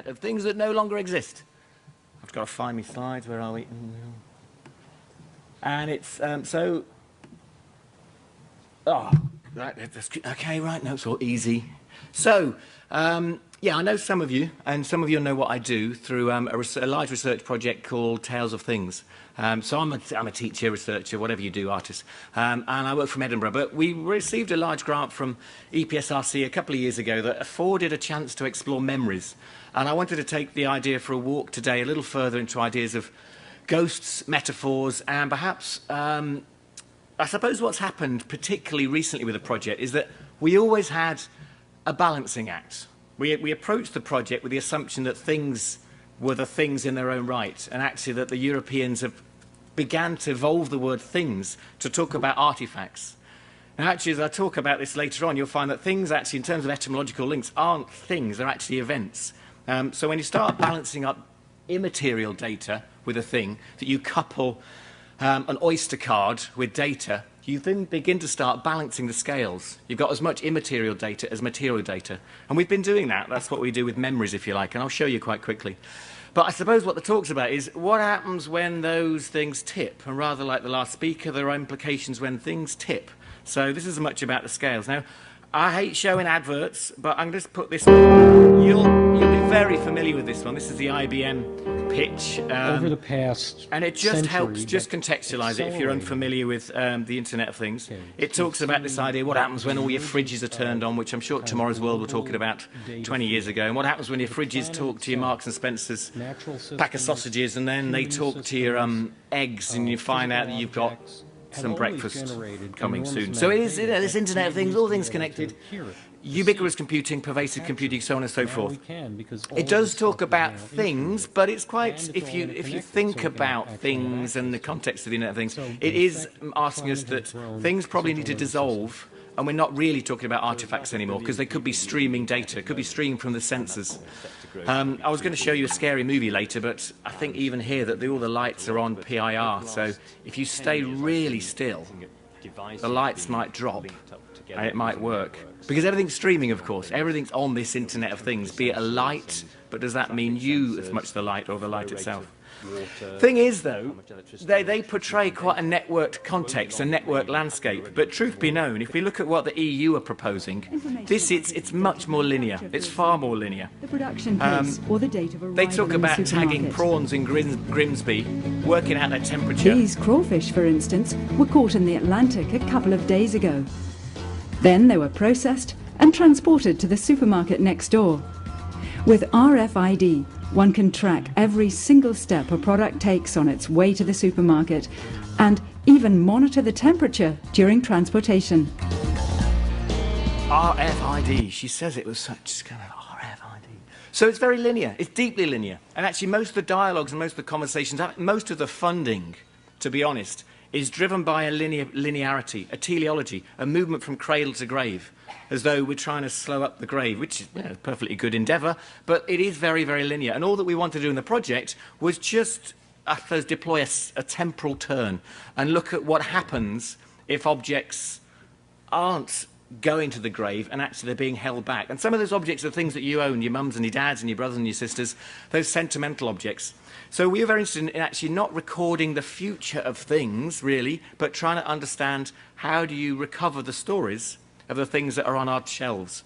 of things that no longer exist. I've got to find my slides. Where are we? And it's right. Okay, right. No, it's all easy. So, yeah, I know some of you, and some of you know what I do through a large research project called Tales of Things. So I'm a teacher, researcher, whatever you do, artist, and I work from Edinburgh. But we received a large grant from EPSRC a couple of years ago that afforded a chance to explore memories. And I wanted to take the idea for a walk today a little further into ideas of ghosts, metaphors, and perhaps, I suppose what's happened particularly recently with the project is that we always had a balancing act. We approached the project with the assumption that things were the things in their own right, and actually that the Europeans have began to evolve the word things to talk about artifacts. Now, actually, as I talk about this later on, you'll find that things actually, in terms of etymological links, aren't things, they're actually events. So when you start balancing up immaterial data with a thing, that you couple an Oyster card with data, you then begin to start balancing the scales. You've got as much immaterial data as material data. And we've been doing that. That's what we do with memories, if you like, and I'll show you quite quickly. But I suppose what the talk's about is what happens when those things tip. And rather like the last speaker, there are implications when things tip. So this is much about the scales. Now, I hate showing adverts, but I'm going to put this one. You'll be very familiar with this one. This is the IBM pitch. Over the past and it just helps just contextualize it if you're unfamiliar with the Internet of Things. It talks about this idea, what happens when all your fridges are turned on, which I'm sure Tomorrow's World were talking about 20 years ago, and what happens when your fridges talk to your Marks and Spencer's pack of sausages, and then they talk to your eggs, and you find out that you've got some breakfast coming soon. So it is, this Internet of Things, all things connected, ubiquitous computing, pervasive computing, so on and so forth. It does talk about things, but it's quite, if you think about things and the context of the Internet of Things, it is asking us that things probably need to dissolve, and we're not really talking about artifacts anymore, because they could be streaming data, it could be streamed from the sensors. I was going to show you a scary movie later, but I think even here that all the lights are on PIR, so if you stay really still, the lights might drop, and it might work. Because everything's streaming, of course. Everything's on this Internet of Things, be it a light, but does that mean you as much the light or the light itself? Thing is, though, they portray quite a networked context, a networked landscape. But truth be known, if we look at what the EU are proposing, it's much more linear. It's far more linear. The production pace or the date of arrival. They talk about tagging prawns in Grimsby, working out their temperature. These crawfish, for instance, were caught in the Atlantic a couple of days ago. Then they were processed and transported to the supermarket next door. With RFID, one can track every single step a product takes on its way to the supermarket and even monitor the temperature during transportation. RFID, she says it was such kind of RFID. So it's very linear, it's deeply linear. And actually most of the dialogues and most of the conversations, most of the funding, to be honest, is driven by a linearity, a teleology, a movement from cradle to grave, as though we're trying to slow up the grave, which is a perfectly good endeavour, but it is very, very linear. And all that we wanted to do in the project was just, I suppose, deploy a temporal turn and look at what happens if objects aren't going to the grave and actually they're being held back. And some of those objects are things that you own, your mums and your dads and your brothers and your sisters, those sentimental objects. So we were very interested in actually not recording the future of things, really, but trying to understand how do you recover the stories of the things that are on our shelves.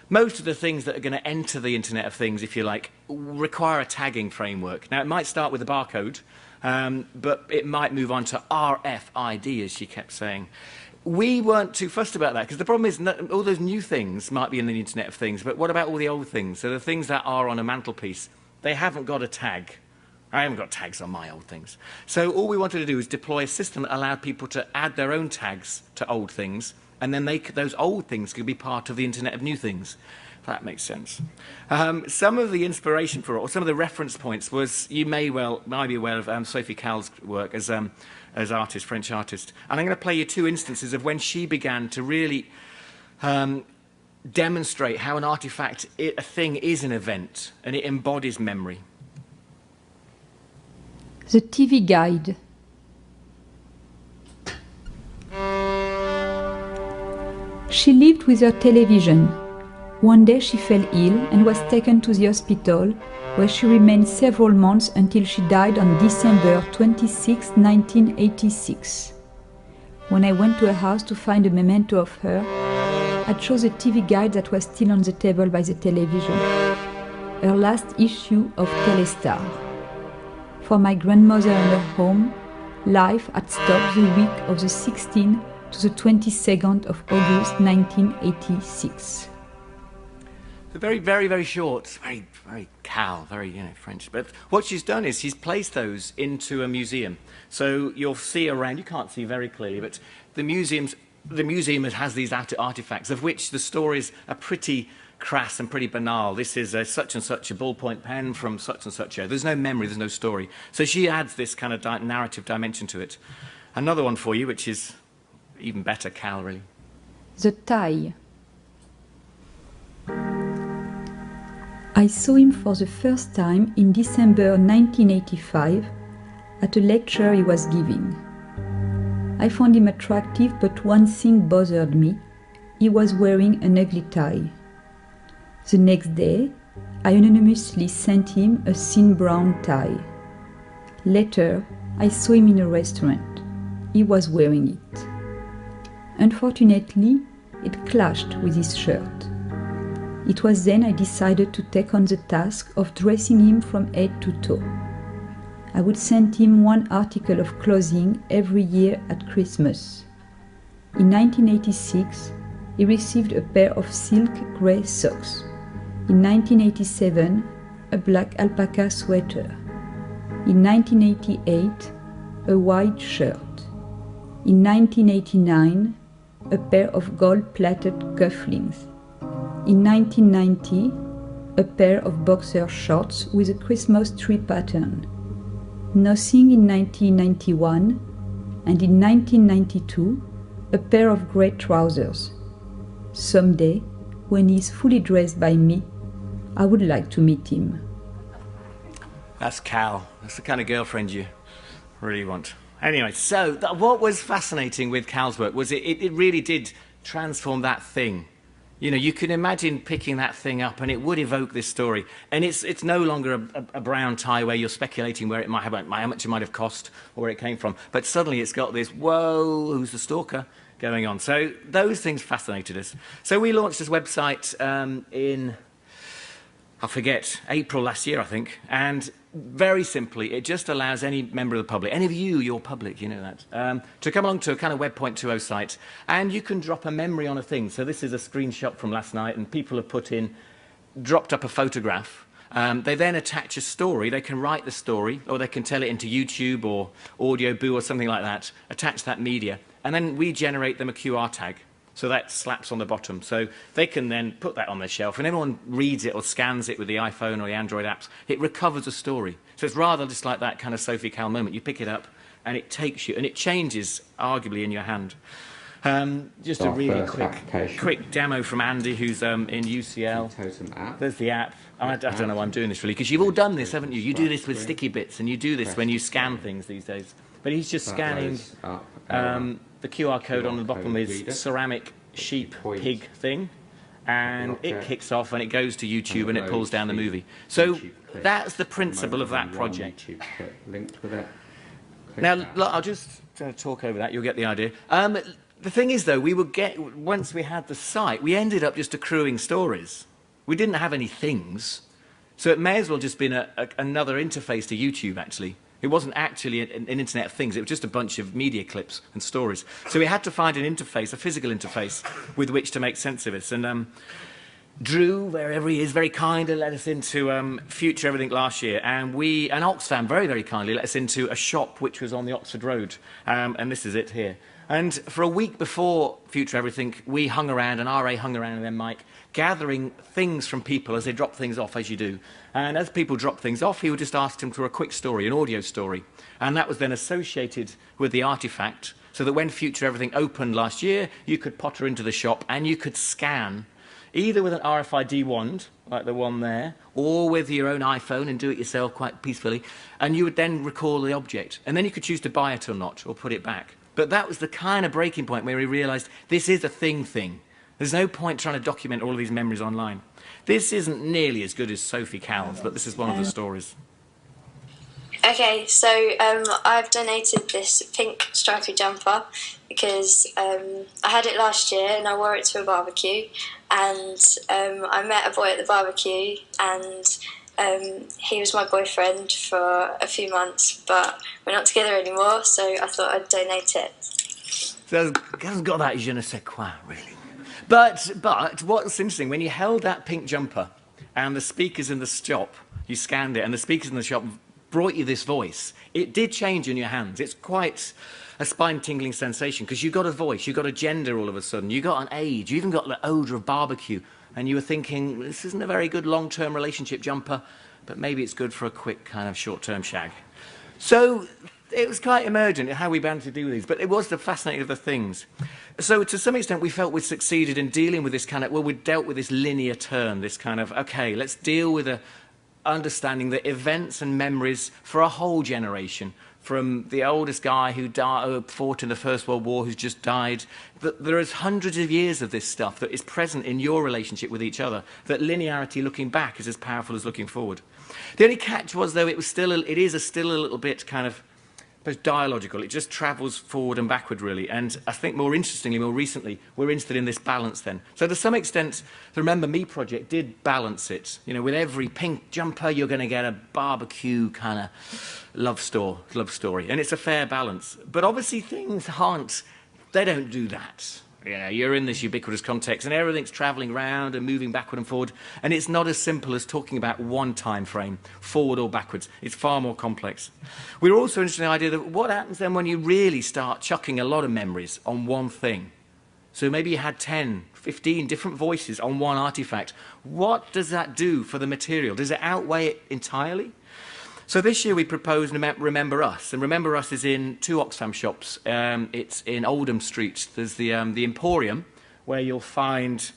Most of the things that are going to enter the Internet of Things, if you like, require a tagging framework. Now, it might start with a barcode, but it might move on to RFID, as she kept saying. We weren't too fussed about that, because the problem is all those new things might be in the Internet of Things, but what about all the old things? So the things that are on a mantelpiece, they haven't got a tag. I haven't got tags on my old things. So all we wanted to do is deploy a system that allowed people to add their own tags to old things, and then those old things could be part of the Internet of New Things. If that makes sense. Some of the inspiration for it, or some of the reference points, was you might be aware of Sophie Cal's work as artist, French artist. And I'm going to play you two instances of when she began to really demonstrate how an artifact, a thing, is an event, and it embodies memory. The TV Guide. She lived with her television. One day she fell ill and was taken to the hospital, where she remained several months until she died on December 26, 1986. When I went to her house to find a memento of her, I chose a TV guide that was still on the table by the television, her last issue of Calista. For my grandmother and her home, life had stopped the week of the 16th to the 22nd of August 1986. So very, very, very short, very, very Cal, very, French. But what she's done is she's placed those into a museum. So you'll see around, you can't see very clearly, but the museum has these artifacts, of which the stories are pretty crass and pretty banal. This is such and such a ballpoint pen from such and such a. There's no memory, there's no story. So she adds this kind of narrative dimension to it. Another one for you, which is even better Cal, really. The tie. I saw him for the first time in December 1985 at a lecture he was giving. I found him attractive, but one thing bothered me. He was wearing an ugly tie. The next day, I anonymously sent him a thin brown tie. Later, I saw him in a restaurant. He was wearing it. Unfortunately, it clashed with his shirt. It was then I decided to take on the task of dressing him from head to toe. I would send him one article of clothing every year at Christmas. In 1986, he received a pair of silk grey socks. In 1987, a black alpaca sweater. In 1988, a white shirt. In 1989, a pair of gold-plated cufflinks. In 1990, a pair of boxer shorts with a Christmas tree pattern. Nothing in 1991, and in 1992, a pair of grey trousers. Someday, when he is fully dressed by me, I would like to meet him. That's Cal. That's the kind of girlfriend you really want. Anyway, so what was fascinating with Cal's work was it really did transform that thing. You can imagine picking that thing up and it would evoke this story. And it's no longer a brown tie where you're speculating where it might have, how much it might have cost or where it came from. But suddenly it's got this, whoa, who's the stalker going on. So those things fascinated us. So we launched this website in, I forget, April last year, I think. And very simply, it just allows any member of the public, any of you, you're public, you know that, to come along to a kind of Web 2.0 site, and you can drop a memory on a thing. So this is a screenshot from last night, and people have dropped up a photograph. They then attach a story. They can write the story, or they can tell it into YouTube or Audio Boo or something like that, attach that media, and then we generate them a QR tag. So that slaps on the bottom. So they can then put that on their shelf. And anyone reads it or scans it with the iPhone or the Android apps, it recovers a story. So it's rather just like that kind of Sophie Cal moment. You pick it up and it takes you, and it changes arguably in your hand. Just a really quick demo from Andy, who's in UCL. Totem app. There's the app. I don't know why I'm doing this really, because you've all done this, haven't you? You do this with sticky bits, and you do this when you scan things these days. But he's just scanning. The QR code on the bottom is ceramic sheep pig thing, and it kicks off and it goes to YouTube and it pulls down the movie. So that's the principle of that project. Now, I'll just talk over that, you'll get the idea. The thing is, though, once we had the site, we ended up just accruing stories. We didn't have any things, so it may as well just been another interface to YouTube, actually. It wasn't actually an Internet of Things. It was just a bunch of media clips and stories. So we had to find an interface, a physical interface, with which to make sense of it. And Drew, wherever he is, very kindly let us into Future Everything last year. And Oxfam very, very kindly let us into a shop which was on the Oxford Road. And this is it here. And for a week before Future Everything, we hung around, and RA hung around, and then Mike, gathering things from people as they drop things off, as you do. And as people drop things off, he would just ask them for a quick story, an audio story. And that was then associated with the artifact, so that when Future Everything opened last year, you could potter into the shop and you could scan, either with an RFID wand, like the one there, or with your own iPhone and do it yourself quite peacefully, and you would then recall the object. And then you could choose to buy it or not, or put it back. But that was the kind of breaking point where we realised this is a thing. There's no point trying to document all of these memories online. This isn't nearly as good as Sophie Cal's, but this is one of the stories. Okay, so I've donated this pink stripy jumper because I had it last year and I wore it to a barbecue, and I met a boy at the barbecue, and he was my boyfriend for a few months, but we're not together anymore, so I thought I'd donate it. So it hasn't got that je ne sais quoi, really. But what's interesting, when you held that pink jumper and the speakers in the shop, you scanned it, and the speakers in the shop brought you this voice, it did change in your hands. It's quite a spine-tingling sensation, because you got a voice, you got a gender all of a sudden, you got an age, you even got the odour of barbecue, and you were thinking, this isn't a very good long-term relationship jumper, but maybe it's good for a quick kind of short-term shag. So it was quite emergent in how we began to do these, but it was the fascinating of the things. So to some extent, we felt we'd succeeded in dealing with this kind of, well, we'd dealt with this linear turn, this kind of, okay, let's deal with understanding the events and memories for a whole generation, from the oldest guy who fought in the First World War, who's just died. There is hundreds of years of this stuff that is present in your relationship with each other, that linearity looking back is as powerful as looking forward. The only catch was, though, it is still a little bit kind of dialogical. It just travels forward and backward, really. And I think more interestingly, more recently, we're interested in this balance then. So to some extent, the Remember Me project did balance it. You know, with every pink jumper, you're going to get a barbecue kind of love story. And it's a fair balance. But obviously things they don't do that. You know, you're in this ubiquitous context and everything's travelling around and moving backward and forward, and it's not as simple as talking about one time frame, forward or backwards. It's far more complex. We're also interested in the idea that what happens then when you really start chucking a lot of memories on one thing. So maybe you had 10, 15 different voices on one artifact. What does that do for the material? Does it outweigh it entirely? So this year we proposed Remember Us, and Remember Us is in 2 Oxfam shops. It's in Oldham Street. There's the Emporium, where you'll find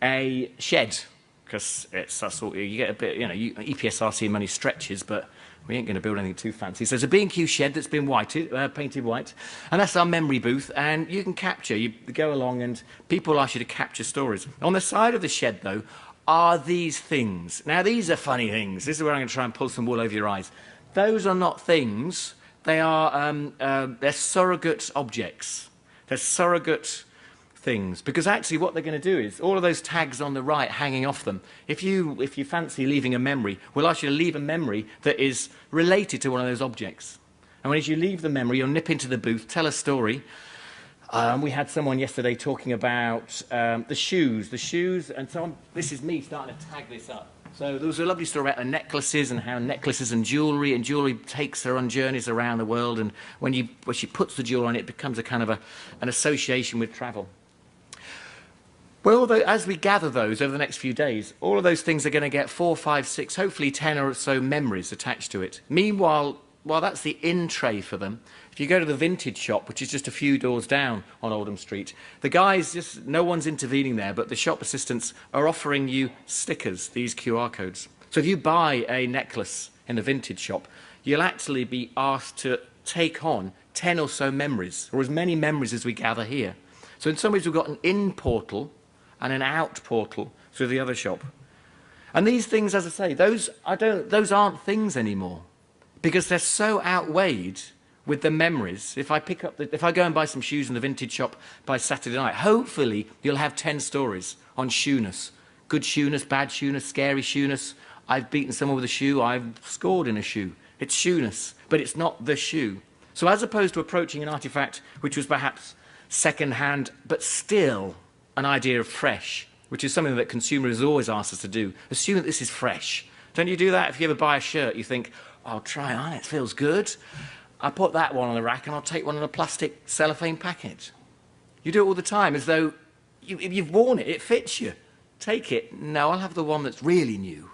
a shed, because it's that sort of, you get a bit, you know, EPSRC money stretches, but we ain't going to build anything too fancy. So there's a B&Q shed that's been painted white, and that's our memory booth, and you can capture, you go along and people ask you to capture stories. On the side of the shed, though, are these things. Now, these are funny things. This is where I'm going to try and pull some wool over your eyes. Those are not things. They're surrogate objects. They're surrogate things. Because actually what they're going to do is, all of those tags on the right hanging off them, if you fancy leaving a memory, we'll ask you to leave a memory that is related to one of those objects. And as you leave the memory, you'll nip into the booth, tell a story. We had someone yesterday talking about the shoes, and so this is me starting to tag this up. So there was a lovely story about the necklaces and how necklaces and jewellery takes her on journeys around the world, and when she puts the jewellery on, it becomes a kind of an association with travel. Well, as we gather those over the next few days, all of those things are going to get 4, 5, 6, hopefully 10 or so memories attached to it. Meanwhile, while that's the in tray for them, if you go to the vintage shop, which is just a few doors down on Oldham Street, the guys, no one's intervening there, but the shop assistants are offering you stickers, these QR codes. So if you buy a necklace in a vintage shop, you'll actually be asked to take on 10 or so memories, or as many memories as we gather here. So in some ways we've got an in portal and an out portal through the other shop. And these things, as I say, those aren't things anymore, because they're so outweighed with the memories. If I go and buy some shoes in the vintage shop by Saturday night, hopefully you'll have 10 stories on shoeness. Good shoeness, bad shoeness, scary shoeness. I've beaten someone with a shoe, I've scored in a shoe. It's shoeness, but it's not the shoe. So as opposed to approaching an artifact which was perhaps second-hand, but still an idea of fresh, which is something that consumers always ask us to do, assume that this is fresh. Don't you do that? If you ever buy a shirt, you think, I'll try it on, it feels good. I'll put that one on the rack and I'll take one in a plastic cellophane packet. You do it all the time, as though you've worn it, it fits you. Take it. No, I'll have the one that's really new,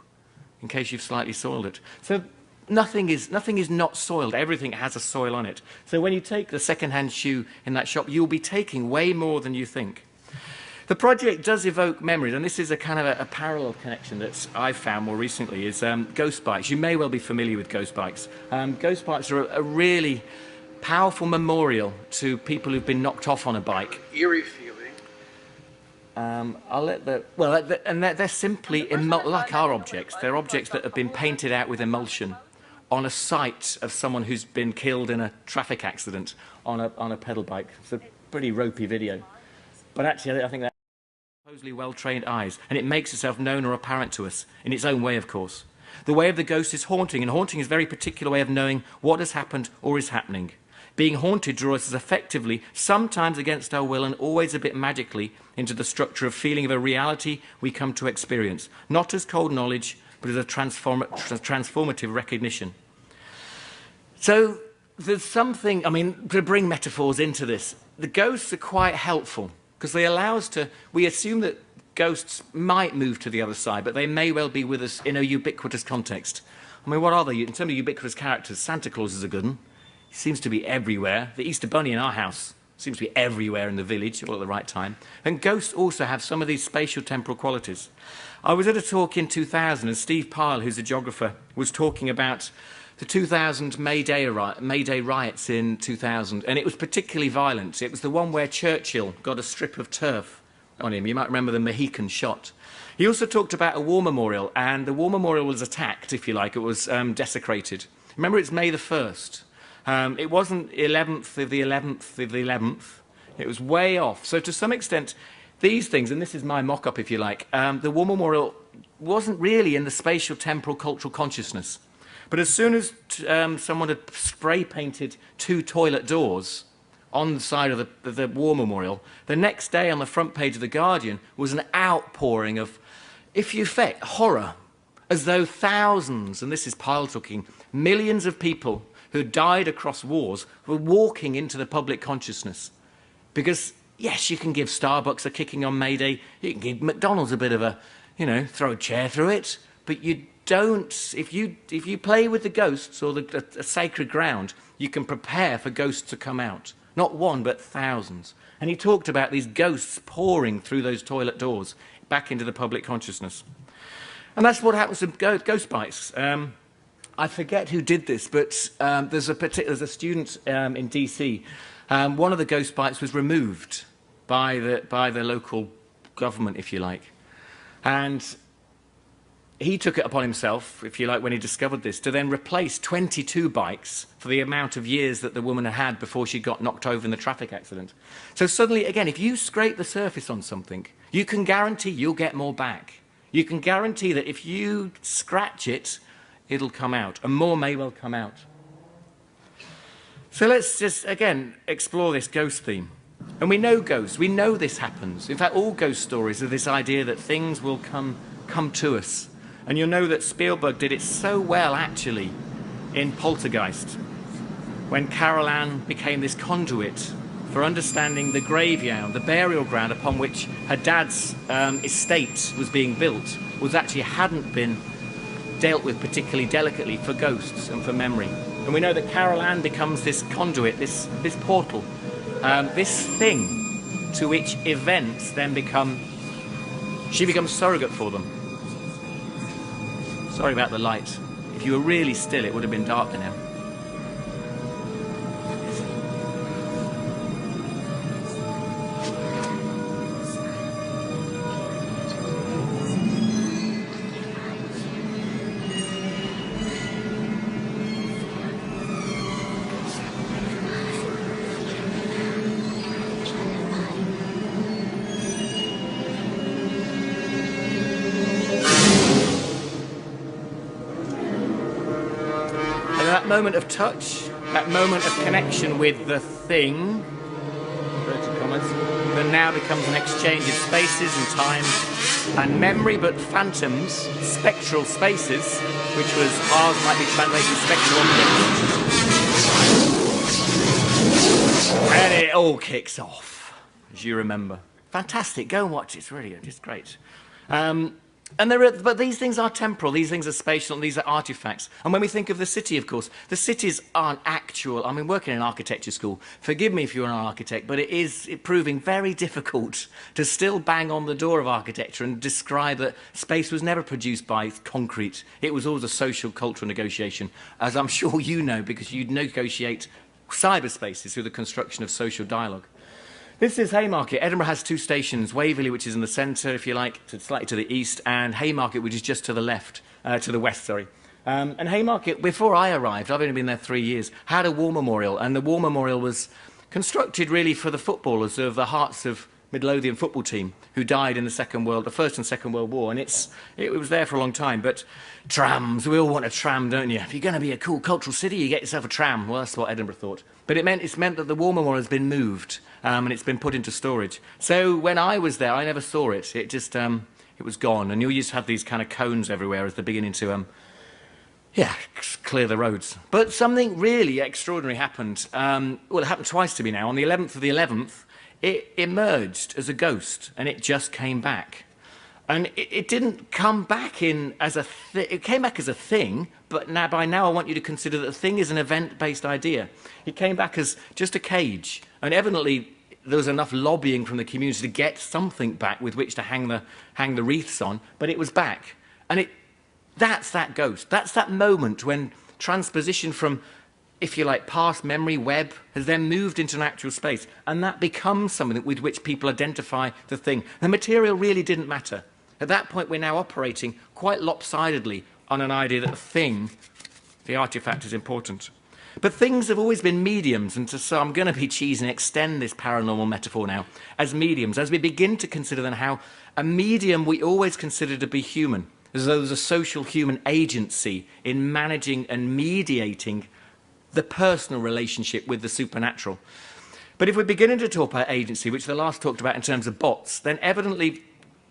in case you've slightly soiled it. So nothing is not soiled. Everything has a soil on it. So when you take the second-hand shoe in that shop, you'll be taking way more than you think. The project does evoke memories, and this is a kind of a parallel connection that I've found more recently, is ghost bikes. You may well be familiar with ghost bikes. Ghost bikes are a really powerful memorial to people who've been knocked off on a bike. Eerie feeling. I'll let the... Well, and they're simply, like our objects, they're objects that have been painted out with emulsion on a site of someone who's been killed in a traffic accident on a pedal bike. It's a pretty ropey video. But actually, I think that's supposedly well-trained eyes, and it makes itself known or apparent to us, in its own way, of course. The way of the ghost is haunting, and haunting is a very particular way of knowing what has happened or is happening. Being haunted draws us effectively, sometimes against our will and always a bit magically, into the structure of feeling of a reality we come to experience, not as cold knowledge, but as a transformative recognition. So there's something, I mean, to bring metaphors into this, the ghosts are quite helpful, because they allow us to, we assume that ghosts might move to the other side, but they may well be with us in a ubiquitous context. I mean, what are they? In terms of ubiquitous characters, Santa Claus is a good one. He seems to be everywhere. The Easter Bunny in our house seems to be everywhere in the village, all at the right time. And ghosts also have some of these spatial temporal qualities. I was at a talk in 2000, and Steve Pyle, who's a geographer, was talking about the 2000 May Day riots in 2000, and it was particularly violent. It was the one where Churchill got a strip of turf on him. You might remember the Mohican shot. He also talked about a war memorial, and the war memorial was attacked, if you like. It was desecrated. Remember, it's May the 1st. It wasn't 11th of the 11th of the 11th. It was way off. So to some extent, these things, and this is my mock-up, if you like, the war memorial wasn't really in the spatial, temporal, cultural consciousness. But as soon as someone had spray-painted 2 toilet doors on the side of the war memorial, the next day on the front page of The Guardian was an outpouring of, if you affect, horror, as though thousands, and this is Pyle talking, millions of people who died across wars were walking into the public consciousness. Because, yes, you can give Starbucks a kicking on May Day, you can give McDonald's a bit of a, throw a chair through it, but you don't, if you play with the ghosts or a sacred ground, you can prepare for ghosts to come out. Not one, but thousands. And he talked about these ghosts pouring through those toilet doors back into the public consciousness. And that's what happens to ghost bikes. I forget who did this, but there's a student in DC. One of the ghost bikes was removed by the local government, if you like. And he took it upon himself, if you like, when he discovered this, to then replace 22 bikes for the amount of years that the woman had before she got knocked over in the traffic accident. So suddenly, again, if you scrape the surface on something, you can guarantee you'll get more back. You can guarantee that if you scratch it, it'll come out, and more may well come out. So let's just, again, explore this ghost theme. And we know ghosts. We know this happens. In fact, all ghost stories are this idea that things will come to us. And you'll know that Spielberg did it so well, actually, in Poltergeist, when Carol Ann became this conduit for understanding the graveyard, the burial ground upon which her dad's estate was being built, hadn't been dealt with particularly delicately for ghosts and for memory. And we know that Carol Ann becomes this conduit, this portal, this thing to which events then she becomes surrogate for them. Sorry about the light. If you were really still, it would have been darker now. Moment of touch, that moment of connection with the thing, that now becomes an exchange of spaces and time and memory, but phantoms, spectral spaces, which was ours might be translated spectral objects. And it all kicks off, as you remember. Fantastic, go and watch it, it's really good, it's great. But these things are temporal, these things are spatial, and these are artifacts. And when we think of the city, of course, the cities aren't actual. I mean, working in an architecture school, forgive me if you're an architect, but it is proving very difficult to still bang on the door of architecture and describe that space was never produced by concrete. It was always a social, cultural negotiation, as I'm sure you know, because you negotiate cyberspaces through the construction of social dialogue. This is Haymarket. Edinburgh has two stations, Waverley, which is in the centre, if you like, slightly to the east, and Haymarket, which is just to the left, to the west, sorry. And Haymarket, before I arrived, I've only been there 3 years, had a war memorial, and the war memorial was constructed really for the footballers of the Hearts of Midlothian football team who died in the First and Second World War, and it was there for a long time. But trams, we all want a tram, don't you? If you're going to be a cool cultural city, you get yourself a tram. Well, that's what Edinburgh thought. But it's meant that the war memorial has been moved, and it's been put into storage. So when I was there, I never saw it. It just, it was gone, and you used to have these kind of cones everywhere as they're beginning to, clear the roads. But something really extraordinary happened. Well, it happened twice to me now. On the 11th of the 11th, it emerged as a ghost, and it just came back. And it didn't come back as a it came back as a thing, but by now I want you to consider that the thing is an event-based idea. It came back as just a cage, and evidently there was enough lobbying from the community to get something back with which to hang the wreaths on, but it was back. And that's that ghost. That's that moment when transposition from, if you like, past memory web has then moved into an actual space, and that becomes something with which people identify the thing. The material really didn't matter. At that point, we're now operating quite lopsidedly on an idea that the thing, the artifact, is important. But things have always been mediums, and so I'm going to be cheesy and extend this paranormal metaphor now as mediums, as we begin to consider then how a medium we always consider to be human, as though there's a social human agency in managing and mediating the personal relationship with the supernatural. But if we're beginning to talk about agency, which the last talked about in terms of bots, then evidently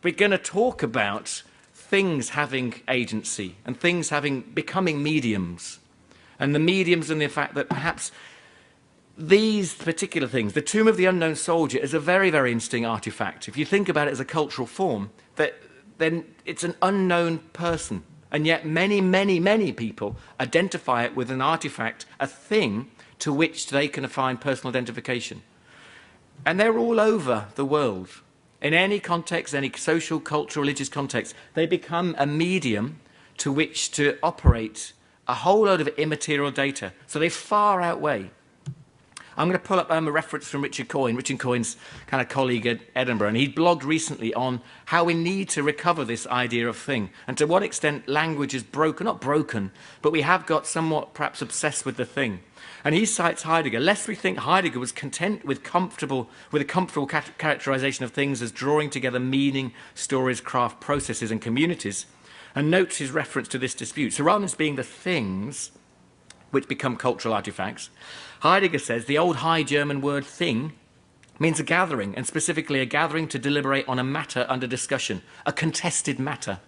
we're going to talk about things having agency and things becoming mediums. And the mediums and the fact that perhaps these particular things, the Tomb of the Unknown Soldier is a very, very interesting artifact. If you think about it as a cultural form, then it's an unknown person. And yet many, many, many people identify it with an artifact, a thing to which they can find personal identification. And they're all over the world. In any context, any social, cultural, religious context, they become a medium to which to operate a whole load of immaterial data. So they far outweigh. I'm going to pull up a reference from Richard Coyne, Richard Coyne's kind of colleague at Edinburgh, and he blogged recently on how we need to recover this idea of thing, and to what extent language is broken, not broken, but we have got somewhat perhaps obsessed with the thing. And he cites Heidegger, lest we think Heidegger was content with a comfortable characterization of things as drawing together meaning, stories, craft, processes, and communities, and notes his reference to this dispute. So rather than being the things which become cultural artifacts, Heidegger says the old High German word thing means a gathering, and specifically a gathering to deliberate on a matter under discussion, a contested matter.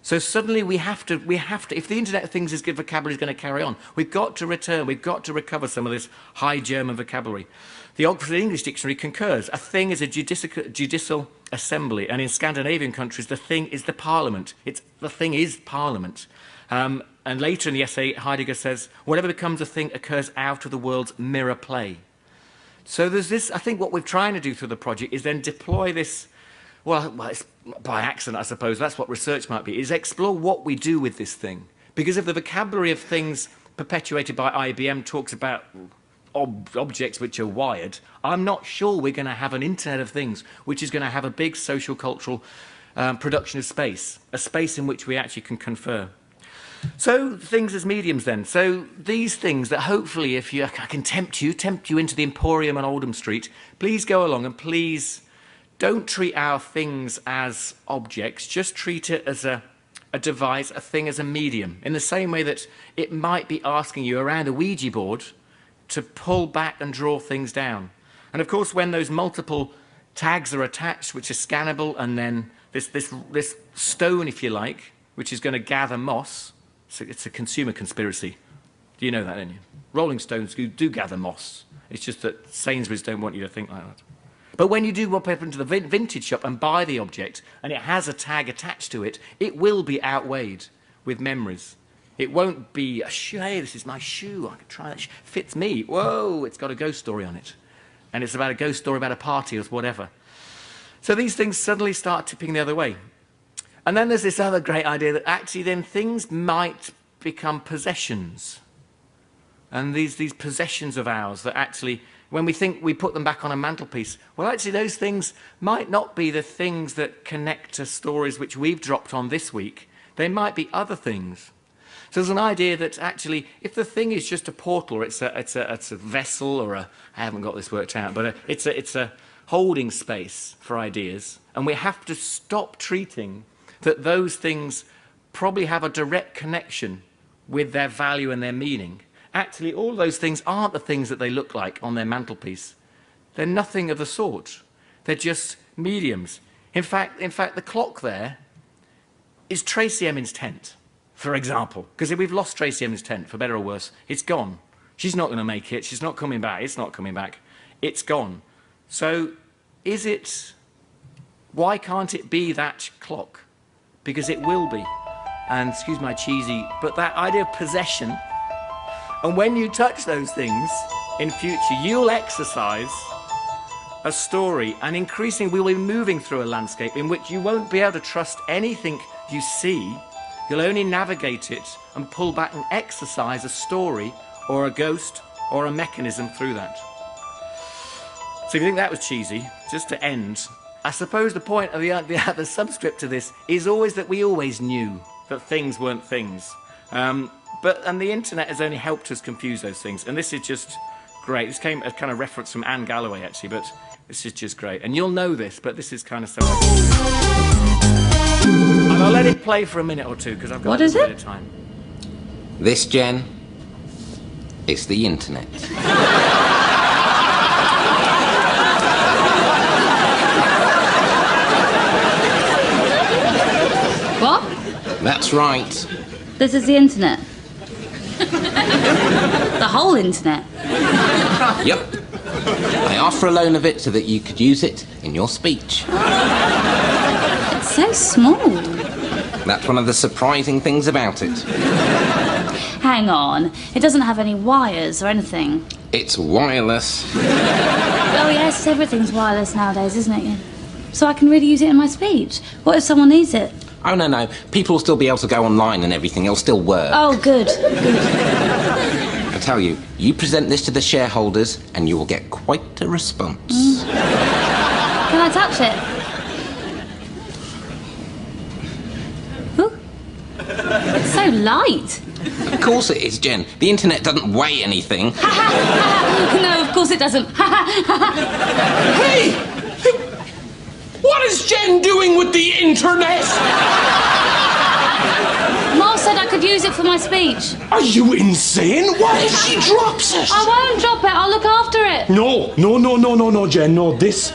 So suddenly we have to, if the Internet of Things is good vocabulary is going to carry on, we've got to recover some of this High German vocabulary. The Oxford English Dictionary concurs. A thing is a judicial assembly, and in Scandinavian countries, the thing is the parliament. The thing is parliament. And later in the essay, Heidegger says, whatever becomes a thing occurs out of the world's mirror play. So there's this, I think what we're trying to do through the project is then deploy this, well, it's by accident, I suppose, that's what research might be, is explore what we do with this thing. Because if the vocabulary of things perpetuated by IBM talks about objects which are wired, I'm not sure we're going to have an Internet of Things which is going to have a big social, cultural production of space, a space in which we actually can confer. So things as mediums then. So these things that hopefully, if I can tempt you into the Emporium on Oldham Street, please go along and please don't treat our things as objects, just treat it as a device, a thing as a medium, in the same way that it might be asking you around a Ouija board to pull back and draw things down. And of course, when those multiple tags are attached, which are scannable, and then this stone, if you like, which is going to gather moss, so it's a consumer conspiracy. Do you know that, don't you? Rolling Stones do gather moss. It's just that Sainsbury's don't want you to think like that. But when you do walk up into the vintage shop and buy the object, and it has a tag attached to it, it will be outweighed with memories. It won't be, hey, this is my shoe, I could try that, fits me. Whoa, it's got a ghost story on it. And it's about a ghost story about a party or whatever. So these things suddenly start tipping the other way. And then there's this other great idea that actually then things might become possessions. And these possessions of ours that actually when we think we put them back on a mantelpiece, well, actually, those things might not be the things that connect to stories which we've dropped on this week. They might be other things. So there's an idea that actually, if the thing is just a portal, or it's a vessel, or I haven't got this worked out, but it's a holding space for ideas, and we have to stop treating that those things probably have a direct connection with their value and their meaning. Actually, all those things aren't the things that they look like on their mantelpiece. They're nothing of the sort. They're just mediums. In fact, the clock there is Tracy Emin's tent, for example. Because if we've lost Tracy Emin's tent, for better or worse, it's gone. She's not going to make it. She's not coming back. It's not coming back. It's gone. So why can't it be that clock? Because it will be. And excuse my cheesy, but that idea of possession, and when you touch those things in future, you'll exercise a story, and increasingly we'll be moving through a landscape in which you won't be able to trust anything you see. You'll only navigate it and pull back and exercise a story or a ghost or a mechanism through that. So if you think that was cheesy, just to end, I suppose the point of the subscript to this is always that we always knew that things weren't things. And the internet has only helped us confuse those things. And this is just great. This came as kind of reference from Anne Galloway, actually, but this is just great. And you'll know this, but this is kind of so... And I'll let it play for a minute or two, because I've got a little bit of time. This, Jen, is the internet. What? That's right. This is the internet. The whole internet. Yep. I asked for a loan of it so that you could use it in your speech. It's so small. That's one of the surprising things about it. Hang on. It doesn't have any wires or anything. It's wireless. Oh yes, everything's wireless nowadays, isn't it? So I can really use it in my speech. What if someone needs it? Oh, no. People will still be able to go online and everything. It'll still work. Oh, good. I tell you, you present this to the shareholders and you will get quite a response. Can I touch it? Ooh. It's so light. Of course it is, Jen. The internet doesn't weigh anything. No, of course it doesn't. Hey! What is Jen doing with the internet? Ma said I could use it for my speech. Are you insane? What if she drops it? I won't drop it. I'll look after it. No, Jen. No, this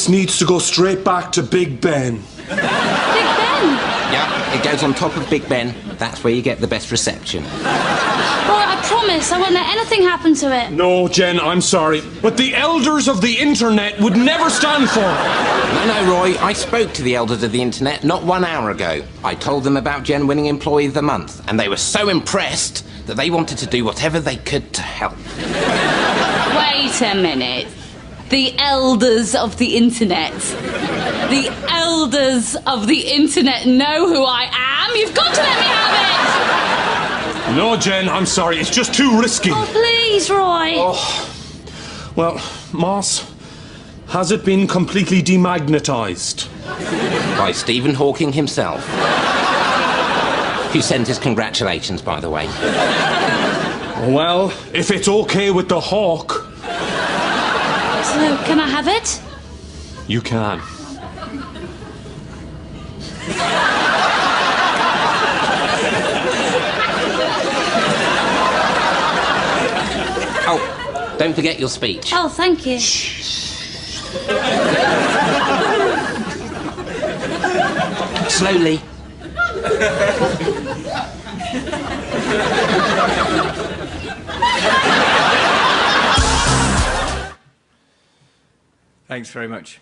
needs to go straight back to Big Ben. Big Ben? Yeah, it goes on top of Big Ben. That's where you get the best reception. All right, I promise I won't let anything happen to it. No, Jen, I'm sorry, but the elders of the internet would never stand for it. No, Roy, I spoke to the elders of the internet not 1 hour ago. I told them about Jen winning Employee of the Month, and they were so impressed that they wanted to do whatever they could to help. Wait a minute. The elders of the internet. The elders of the internet know who I am. You've got to let me have it. No, Jen, I'm sorry. It's just too risky. Oh, please, Roy. Oh. Well, Moss, has it been completely demagnetized? By Stephen Hawking himself. Who sent his congratulations, by the way. Well, if it's okay with the hawk... So, can I have it? You can. Oh, don't forget your speech. Oh, thank you. Slowly. Thanks very much.